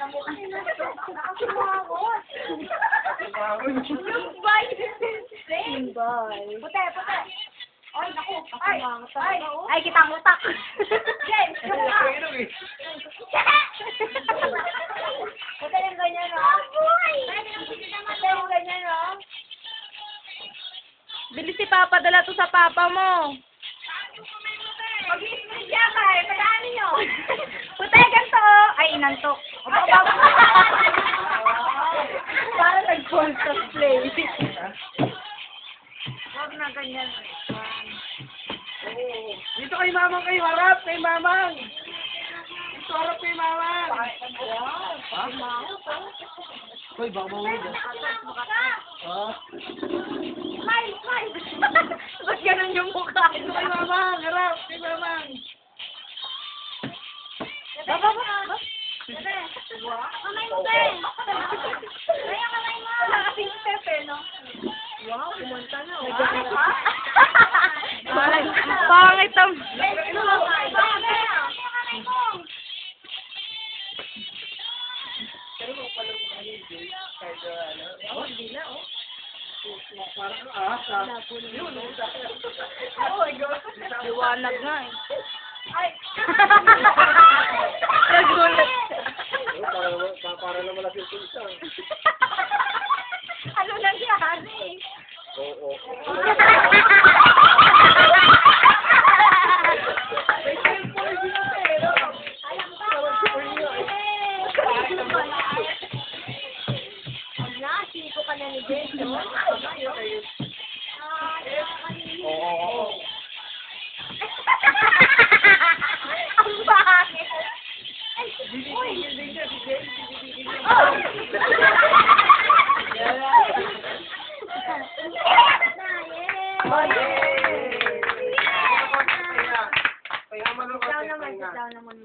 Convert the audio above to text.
Nakasimangot. Lumbay. Lumbay. Puti. Ay, naku. Ay, kitang utak. James, yung ka. Puti yung ganyan, no? Puti yung ganyan, no? Bilis si Papa, dala to sa Papa mo. Mag-i-split siya ka eh. Padaan niyo. Puti, ganito. Ay, inantok. Para nag-contact play. Huwag na ganyan. Dito kay Mamang kayo, harap kay Mamang. Dito harap kay Mamang. Ha? Hoy, baka mawag. Ha? Smile. Ba't ganun yung mukha? Dito kay Mamang, harap kay Mamang. Baba. Kamay mo, Ben. Kaya kamay mo. Wala kasing step eh, no? Wow, kumanta na. Pangit ang... Liwanag nga eh. Ay. Nagulat. Para naman lang yung pulsa. Ano nangyari? Oo. Siko ka na ni Ben, no? Oo. Ang bakit? Uy! Kaya man ako. Down naman.